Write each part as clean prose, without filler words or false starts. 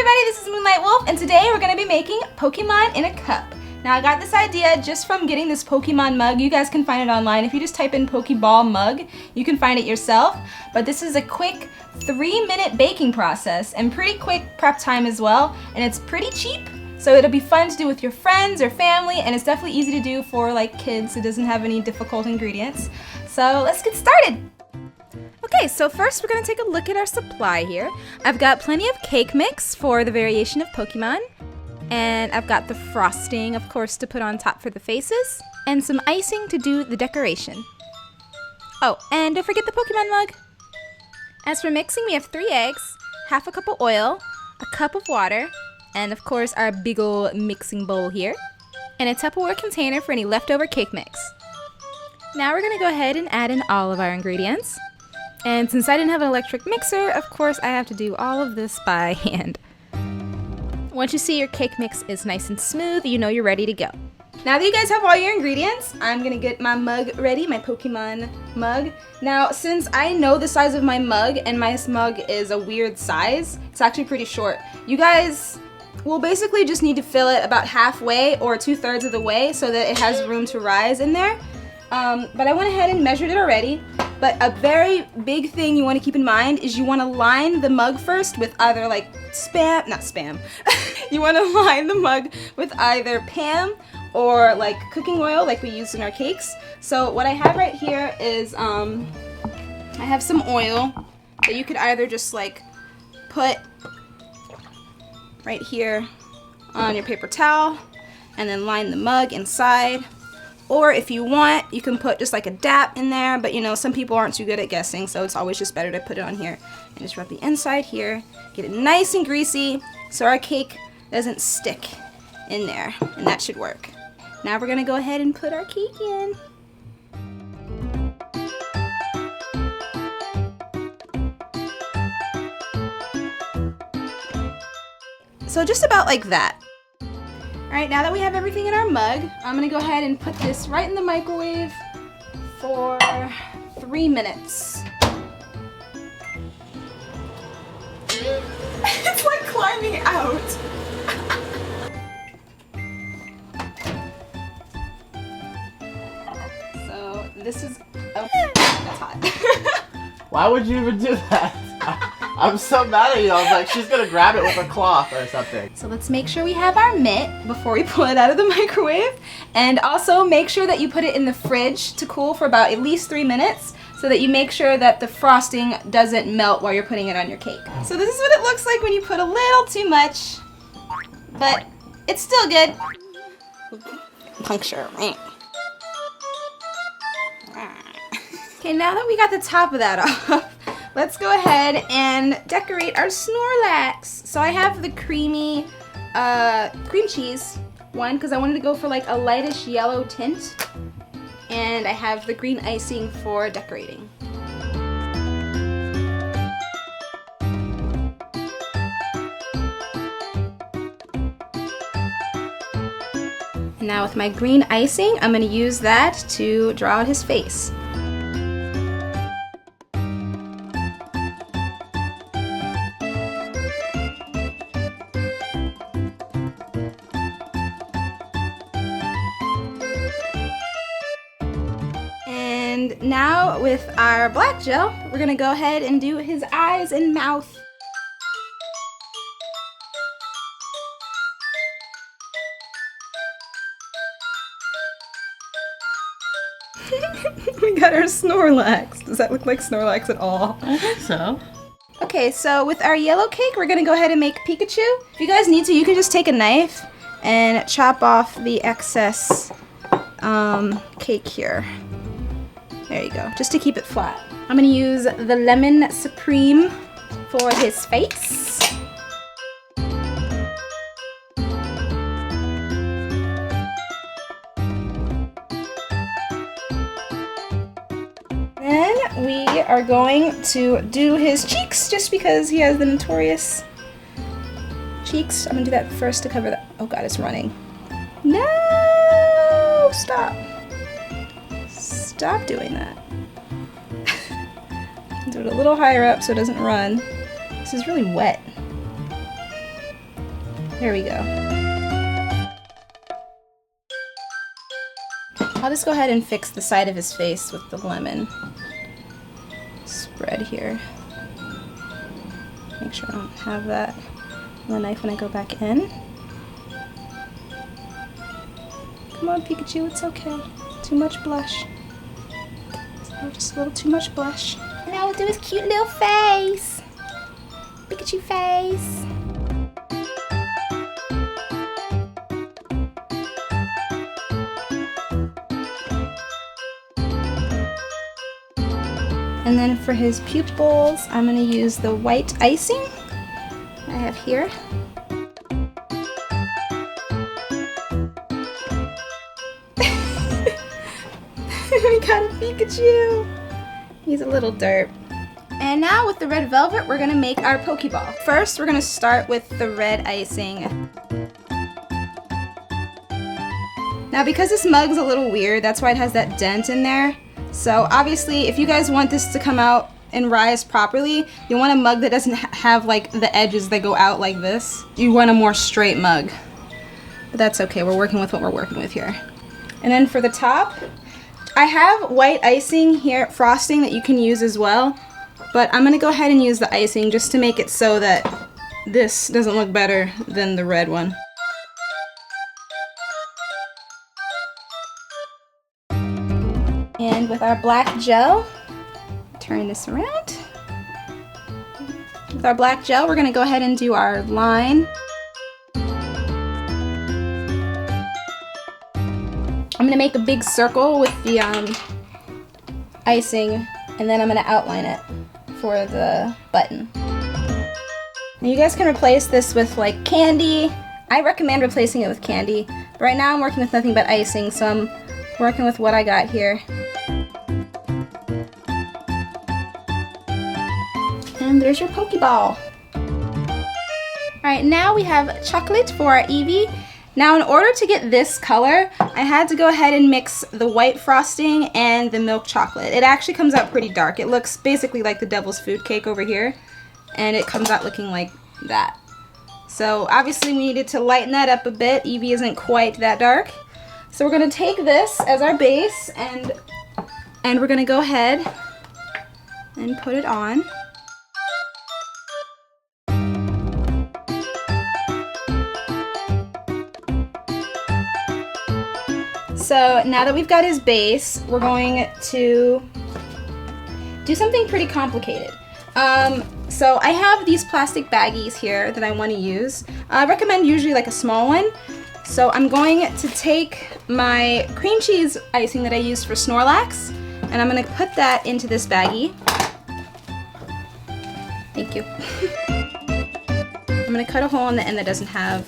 everybody, this is MoonLiteWolf, and today we're going to be making Pokemon in a cup. Now I got this idea just from getting this Pokemon mug. You guys can find it online. If you just type in Pokeball mug, you can find it yourself. But this is a quick 3-minute baking process and pretty quick prep time as well. And it's pretty cheap, so it'll be fun to do with your friends or family, and it's definitely easy to do for like kids. It doesn't have any difficult ingredients. So let's get started. Okay, so first we're going to take a look at our supply here. I've got plenty of cake mix for the variation of Pokemon. And I've got the frosting, of course, to put on top for the faces. And some icing to do the decoration. Oh, and don't forget the Pokemon mug. As for mixing, we have 3 eggs, half a cup of oil, a cup of water, and of course our big ol' mixing bowl here. And a Tupperware container for any leftover cake mix. Now we're going to go ahead and add in all of our ingredients. And since I didn't have an electric mixer, of course I have to do all of this by hand. Once you see your cake mix is nice and smooth, you know you're ready to go. Now that you guys have all your ingredients, I'm gonna get my mug ready, my Pokemon mug. Now, since I know the size of my mug, and my mug is a weird size, it's actually pretty short. You guys will basically just need to fill it about halfway or 2/3 of the way so that it has room to rise in there. But I went ahead and measured it already. But a very big thing you want to keep in mind is you want to line the mug first with either like you want to line the mug with either Pam or like cooking oil like we use in our cakes. So what I have right here is I have some oil that you could either just like put right here on your paper towel and then line the mug inside. Or if you want, you can put just like a dap in there, but you know, some people aren't too good at guessing, so it's always just better to put it on here. And just rub the inside here, get it nice and greasy so our cake doesn't stick in there, and that should work. Now we're gonna go ahead and put our cake in. So just about like that. Alright, now that we have everything in our mug, I'm going to go ahead and put this right in the microwave for 3 minutes. It's like climbing out. So this is... Oh, that's hot. Why would you even do that? I'm so mad at you. I was like, she's gonna grab it with a cloth or something. So let's make sure we have our mitt before we pull it out of the microwave. And also make sure that you put it in the fridge to cool for about at least 3 minutes so that you make sure that the frosting doesn't melt while you're putting it on your cake. So this is what it looks like when you put a little too much, but it's still good. Puncture. Okay, now that we got the top of that off, let's go ahead and decorate our Snorlax. So I have the creamy cream cheese one because I wanted to go for like a lightish yellow tint. And I have the green icing for decorating. And now with my green icing, I'm going to use that to draw out his face. And now with our black gel, we're gonna go ahead and do his eyes and mouth. We got our Snorlax. Does that look like Snorlax at all? I think so. Okay, so with our yellow cake, we're gonna go ahead and make Pikachu. If you guys need to, you can just take a knife and chop off the excess cake here. There you go, just to keep it flat. I'm gonna use the Lemon Supreme for his face. Then we are going to do his cheeks just because he has the notorious cheeks. I'm gonna do that first to cover the, oh god, it's running. No, stop. Stop doing that. Do it a little higher up so it doesn't run. This is really wet. There we go. I'll just go ahead and fix the side of his face with the lemon spread here. Make sure I don't have that on the knife when I go back in. Come on, Pikachu, it's okay. Too much blush. Just a little too much blush. And now we'll do his cute little face. Pikachu face. And then for his pupils, I'm going to use the white icing I have here. We got a Pikachu! He's a little derp. And now with the red velvet, we're going to make our Pokeball. First, we're going to start with the red icing. Now because this mug's a little weird, that's why it has that dent in there. So obviously, if you guys want this to come out and rise properly, you want a mug that doesn't have like the edges that go out like this. You want a more straight mug. But that's okay, we're working with what we're working with here. And then for the top, I have white icing here, frosting that you can use as well. But I'm gonna go ahead and use the icing just to make it so that this doesn't look better than the red one. And with our black gel, turn this around. With our black gel, we're gonna go ahead and do our line. I'm gonna make a big circle with the icing, and then I'm gonna outline it for the button. Now you guys can replace this with like candy. I recommend replacing it with candy. But right now I'm working with nothing but icing, so I'm working with what I got here. And there's your Pokeball. Alright, now we have chocolate for our Eevee. Now in order to get this color, I had to go ahead and mix the white frosting and the milk chocolate. It actually comes out pretty dark. It looks basically like the devil's food cake over here, and it comes out looking like that. So obviously we needed to lighten that up a bit. Eevee isn't quite that dark. So we're gonna take this as our base and we're gonna go ahead and put it on. So now that we've got his base, we're going to do something pretty complicated. So I have these plastic baggies here that I want to use. I recommend usually like a small one. So I'm going to take my cream cheese icing that I used for Snorlax, and I'm going to put that into this baggie. Thank you. I'm going to cut a hole in the end that doesn't have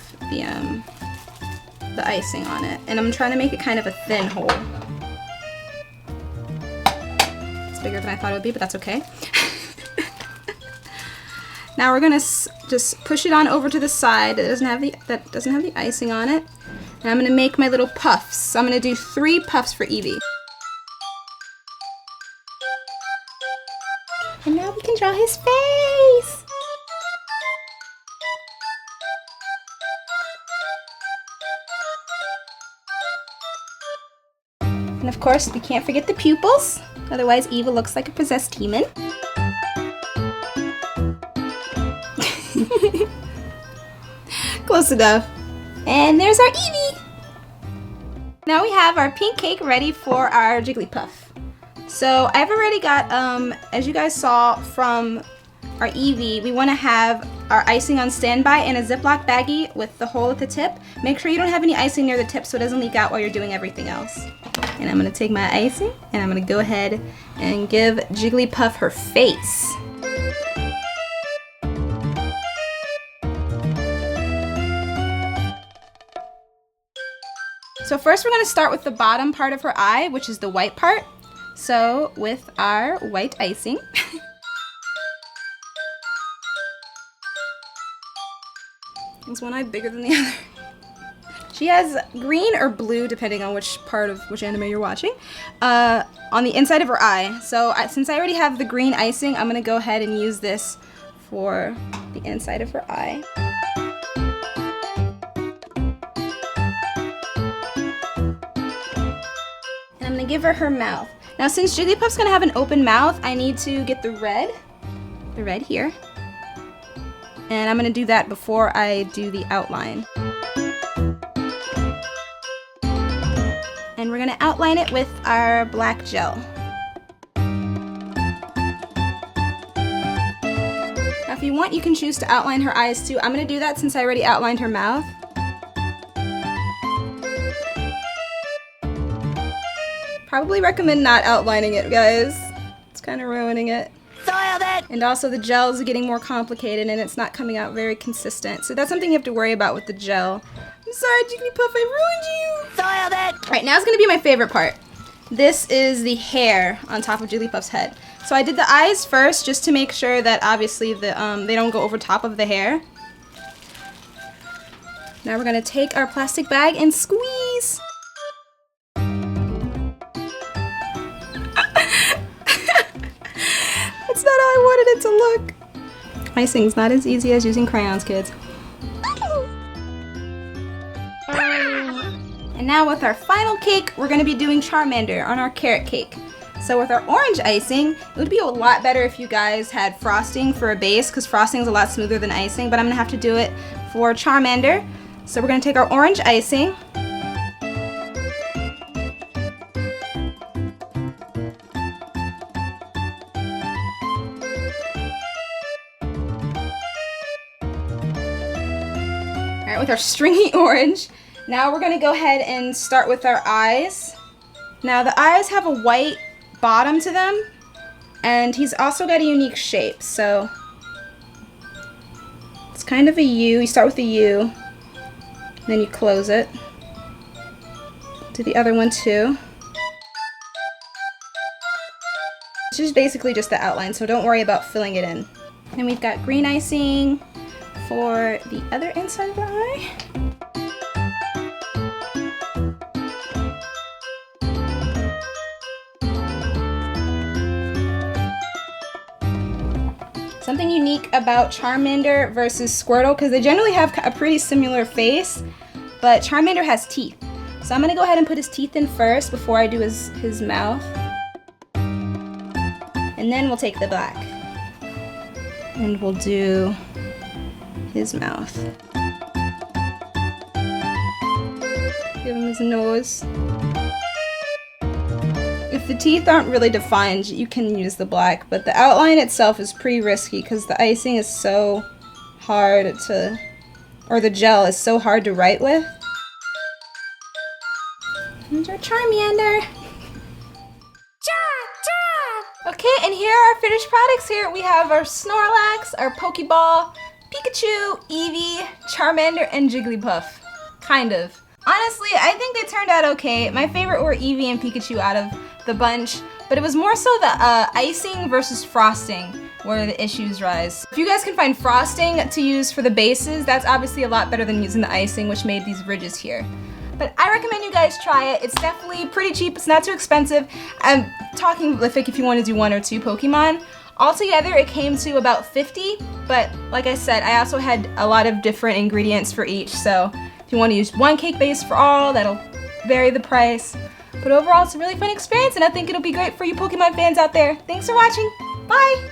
the icing on it, and I'm trying to make it kind of a thin hole. It's bigger than I thought it would be, but that's okay. Now we're gonna just push it on over to the side that doesn't have the icing on it, and I'm gonna make my little puffs. So I'm gonna do 3 puffs for Eevee. And now we can draw his face. And of course, we can't forget the pupils, otherwise Eva looks like a possessed demon. Close enough. And there's our Eevee! Now we have our pink cake ready for our Jigglypuff. So I've already got, as you guys saw from our Eevee, we want to have our icing on standby in a Ziploc baggie with the hole at the tip. Make sure you don't have any icing near the tip so it doesn't leak out while you're doing everything else. And I'm going to take my icing and I'm going to go ahead and give Jigglypuff her face. So first we're going to start with the bottom part of her eye, which is the white part. So with our white icing. Is one eye bigger than the other? She has green or blue, depending on which anime you're watching, on the inside of her eye. So since I already have the green icing, I'm going to go ahead and use this for the inside of her eye. gonna give her her mouth. Now since Jigglypuff's gonna have an open mouth, I need to get the red here. And I'm gonna do that before I do the outline. And we're gonna outline it with our black gel. Now if you want, you can choose to outline her eyes too. I'm gonna do that since I already outlined her mouth. Probably recommend not outlining it, guys. It's kind of ruining it. Soiled it! And also the gel is getting more complicated and it's not coming out very consistent. So that's something you have to worry about with the gel. I'm sorry, Jigglypuff, I ruined you! Soiled it! Alright, now it's gonna be my favorite part. This is the hair on top of Jigglypuff's head. So I did the eyes first just to make sure that obviously they don't go over top of the hair. Now we're gonna take our plastic bag and squeeze. That's not how I wanted it to look. Icing's not as easy as using crayons, kids. And now with our final cake, we're gonna be doing Charmander on our carrot cake. So with our orange icing, it would be a lot better if you guys had frosting for a base, because frosting is a lot smoother than icing, but I'm gonna have to do it for Charmander. So we're gonna take our orange icing. Alright, with our stringy orange, now we're gonna go ahead and start with our eyes. Now the eyes have a white bottom to them, and he's also got a unique shape, so it's kind of a U. You start with a U, then you close it. Do the other one too. It's just basically just the outline, so don't worry about filling it in. And we've got green icing for the other inside of the eye. Something unique about Charmander versus Squirtle, because they generally have a pretty similar face, but Charmander has teeth. So I'm gonna go ahead and put his teeth in first before I do his mouth. And then we'll take the black. And we'll do his mouth. Give him his nose. If the teeth aren't really defined, you can use the black, but the outline itself is pretty risky because the icing is so hard to, or the gel is so hard to write with. Here's our Charmander. Okay, and here are our finished products. Here we have our Snorlax, our Pokeball, Pikachu, Eevee, Charmander, and Jigglypuff. Kind of. Honestly, I think they turned out okay. My favorite were Eevee and Pikachu out of the bunch, but it was more so the icing versus frosting where the issues rise. If you guys can find frosting to use for the bases, that's obviously a lot better than using the icing, which made these ridges here. But I recommend you guys try it. It's definitely pretty cheap. It's not too expensive. I'm talking like if you want to do 1 or 2 Pokemon. Altogether, it came to about 50, but like I said, I also had a lot of different ingredients for each, so if you want to use one cake base for all, that'll vary the price. But overall, it's a really fun experience, and I think it'll be great for you Pokemon fans out there. Thanks for watching. Bye!